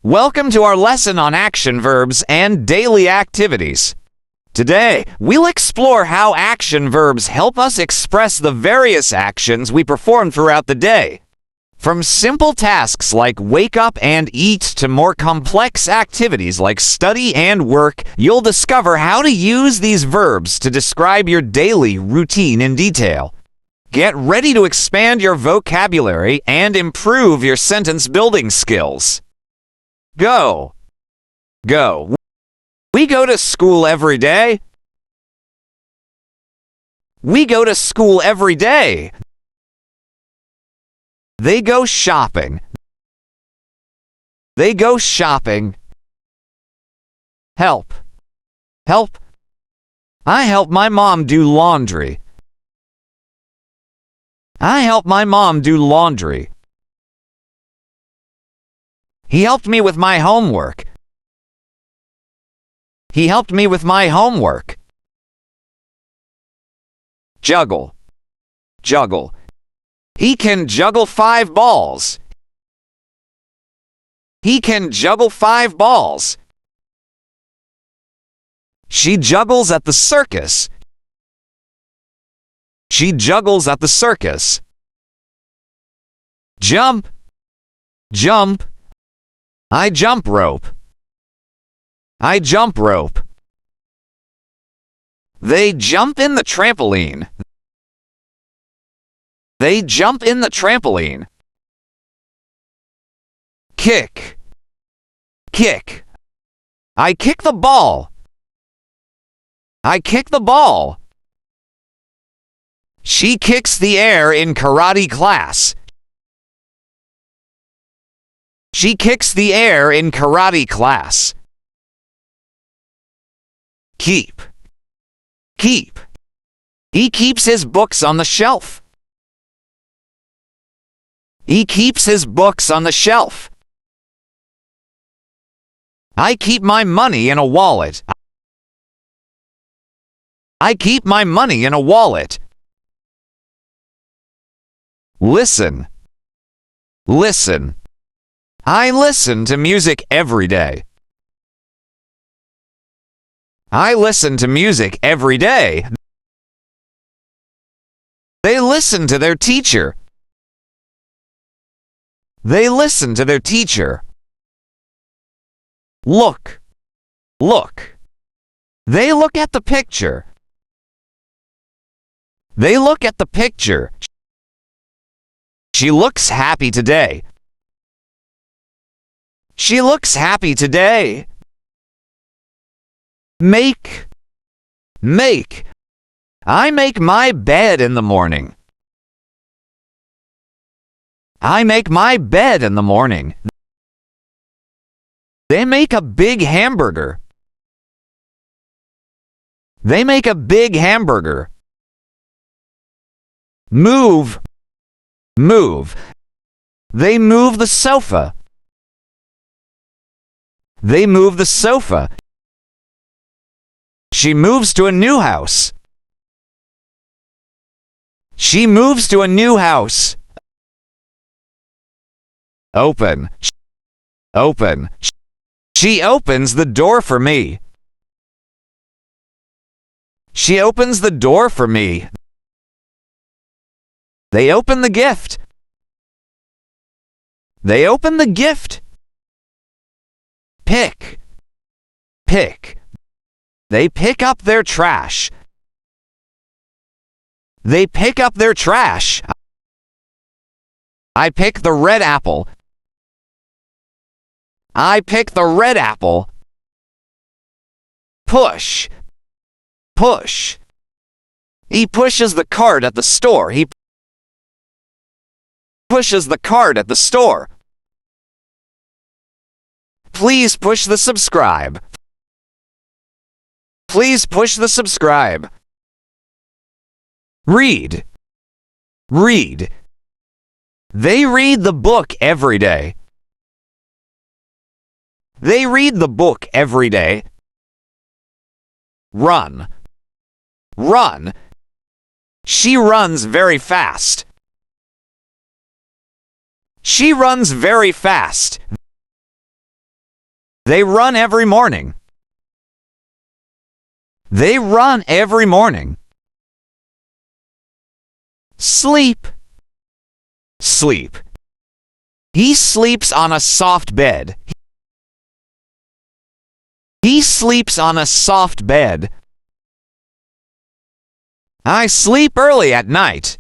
Welcome to our lesson on action verbs and daily activities. Today, we'll explore how action verbs help us express the various actions we perform throughout the day. From simple tasks like wake up and eat to more complex activities like study and work, you'll discover how to use these verbs to describe your daily routine in detail. Get ready to expand your vocabulary and improve your sentence building skills. Go. Go. We go to school every day. We go to school every day. They go shopping. They go shopping. Help. Help. I help my mom do laundry. I help my mom do laundry. He helped me with my homework. He helped me with my homework. Juggle. Juggle. He can juggle 5 balls. He can juggle 5 balls. She juggles at the circus. She juggles at the circus. Jump. Jump. I jump rope. I jump rope. They jump in the trampoline. They jump in the trampoline. Kick. Kick. I kick the ball. I kick the ball. She kicks the air in karate class. She kicks the air in karate class. Keep. Keep. He keeps his books on the shelf. He keeps his books on the shelf. I keep my money in a wallet. I keep my money in a wallet. Listen. Listen. I listen to music every day. I listen to music every day. They listen to their teacher. They listen to their teacher. Look. Look. They look at the picture. They look at the picture. She looks happy today. She looks happy today. Make. Make. I make my bed in the morning. I make my bed in the morning. They make a big hamburger. They make a big hamburger. Move. Move. They move the sofa. They move the sofa. She moves to a new house. She moves to a new house. Open. Open. She opens the door for me. She opens the door for me. They open the gift. They open the gift. Pick. Pick. They pick up their trash. They pick up their trash. I pick the red apple. I pick the red apple. Push. Push. He pushes the cart at the store. He pushes the cart at the store. Please push the subscribe. Please push the subscribe. Read. Read. They read the book every day. They read the book every day. Run. Run. She runs very fast. She runs very fast. They run every morning. They run every morning. Sleep. Sleep. He sleeps on a soft bed. He sleeps on a soft bed. I sleep early at night.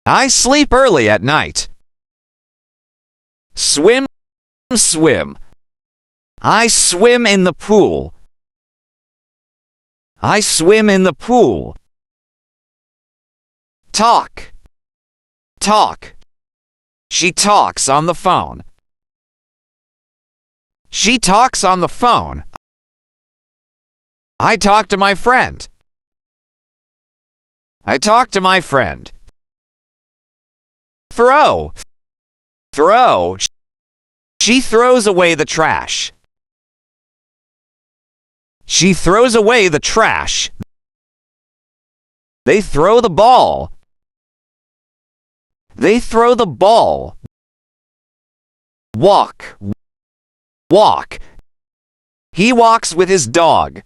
I sleep early at night. Swim, swim. I swim in the pool. I swim in the pool. Talk, talk. She talks on the phone. She talks on the phone. I talk to my friend. I talk to my friend. Throw, throw. She throws away the trash. She throws away the trash. They throw the ball. They throw the ball. Walk, walk. He walks with his dog.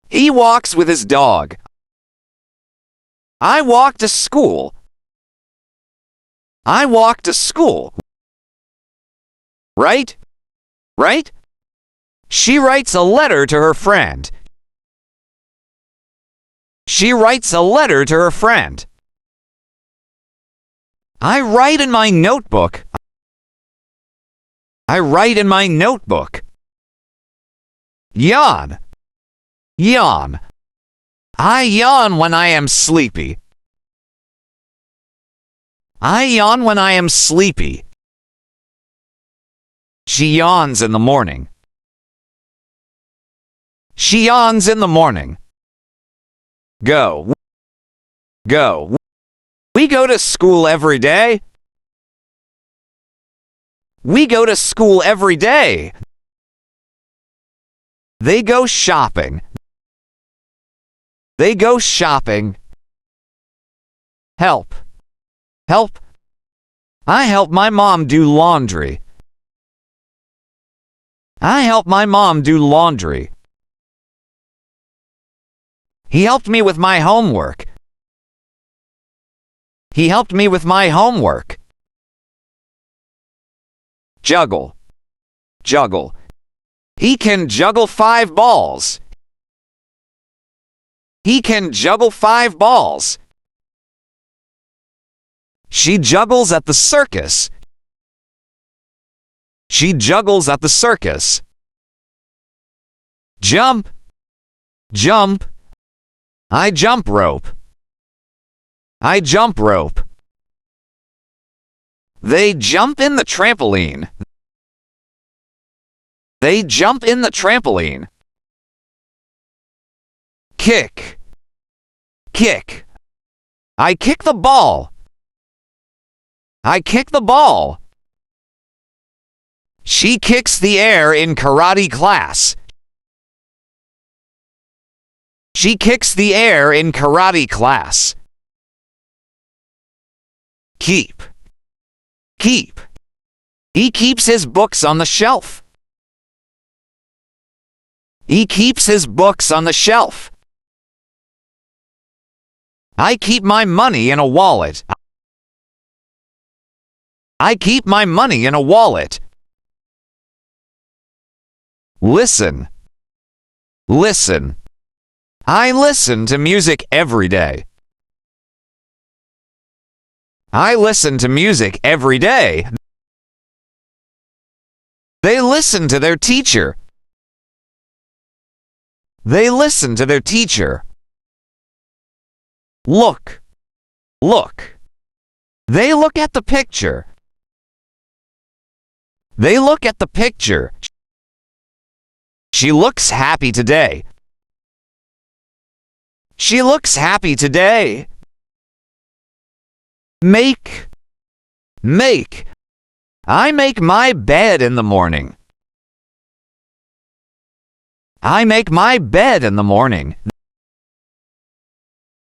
He walks with his dog. I walk to school. I walk to school. Right? Right? She writes a letter to her friend. She writes a letter to her friend. I write in my notebook. I write in my notebook. Yawn. Yawn. I yawn when I am sleepy. I yawn when I am sleepy. She yawns in the morning. She yawns in the morning. Go. Go. We go to school every day. We go to school every day. They go shopping. They go shopping. Help. Help. I help my mom do laundry. I help my mom do laundry. He helped me with my homework. He helped me with my homework. Juggle. Juggle. He can juggle 5 balls. He can juggle 5 balls. She juggles at the circus. She juggles at the circus. Jump. Jump. I jump rope. I jump rope. They jump in the trampoline. They jump in the trampoline. Kick. Kick. I kick the ball. I kick the ball. She kicks the air in karate class. She kicks the air in karate class. Keep. Keep. He keeps his books on the shelf. He keeps his books on the shelf. I keep my money in a wallet. I keep my money in a wallet. Listen. Listen. I listen to music every day. I listen to music every day. They listen to their teacher. They listen to their teacher. Look. Look. They look at the picture. They look at the picture. She looks happy today. She looks happy today. Make. Make. I make my bed in the morning. I make my bed in the morning.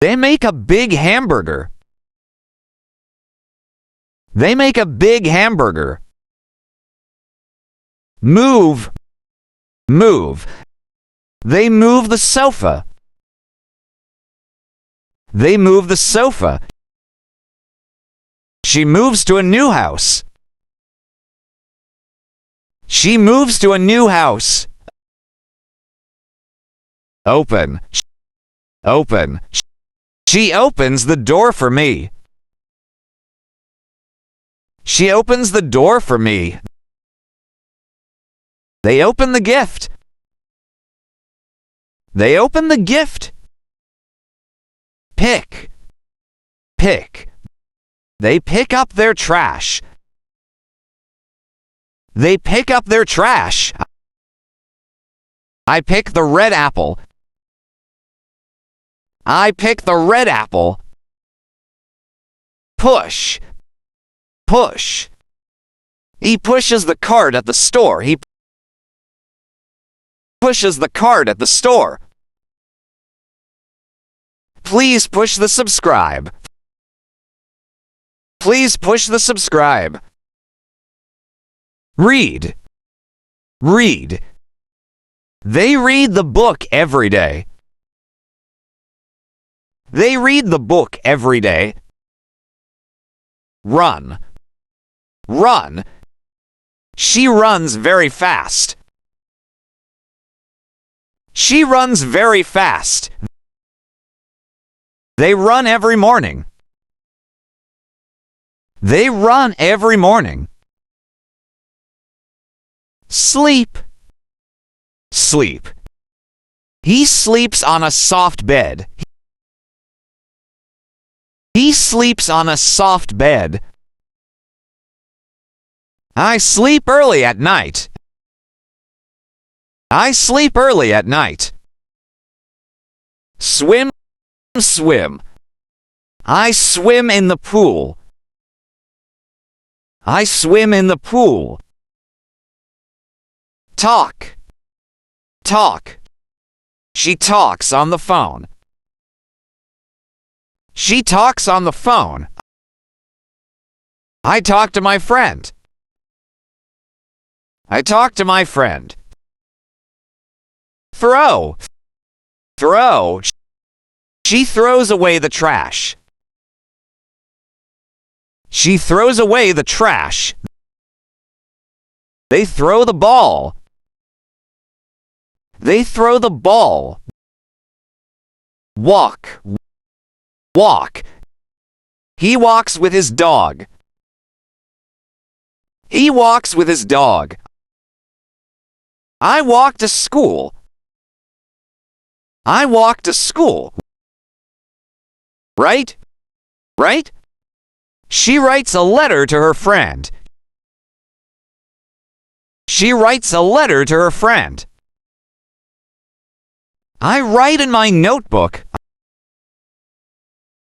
They make a big hamburger. They make a big hamburger. Move. Move. They move the sofa. They move the sofa. She moves to a new house. She moves to a new house. Open. Open. She opens the door for me. She opens the door for me. They open the gift. They open the gift. Pick. Pick. They pick up their trash. They pick up their trash. I pick the red apple. I pick the red apple. Push. Push. He pushes the cart at the store. He pushes the cart at the store. Please push the subscribe. Please push the subscribe. Read. Read. They read the book every day. They read the book every day. Run. Run. She runs very fast. She runs very fast. They run every morning. They run every morning. Sleep. Sleep. He sleeps on a soft bed. He sleeps on a soft bed. I sleep early at night. I sleep early at night. Swim. Swim. I swim in the pool. I swim in the pool. Talk. Talk. She talks on the phone. She talks on the phone. I talk to my friend. I talk to my friend. Throw. Throw. She throws away the trash. She throws away the trash. They throw the ball. They throw the ball. Walk. Walk. He walks with his dog. He walks with his dog. I walk to school. I walk to school. Right? Right? She writes a letter to her friend. She writes a letter to her friend. I write in my notebook.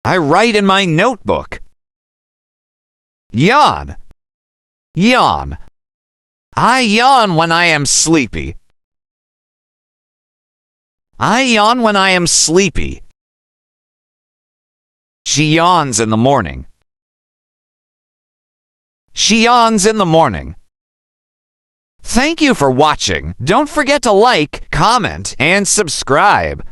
I write in my notebook. Yawn. Yawn. I yawn when I am sleepy. I yawn when I am sleepy. She yawns in the morning. She yawns in the morning. Thank you for watching. Don't forget to like, comment, and subscribe.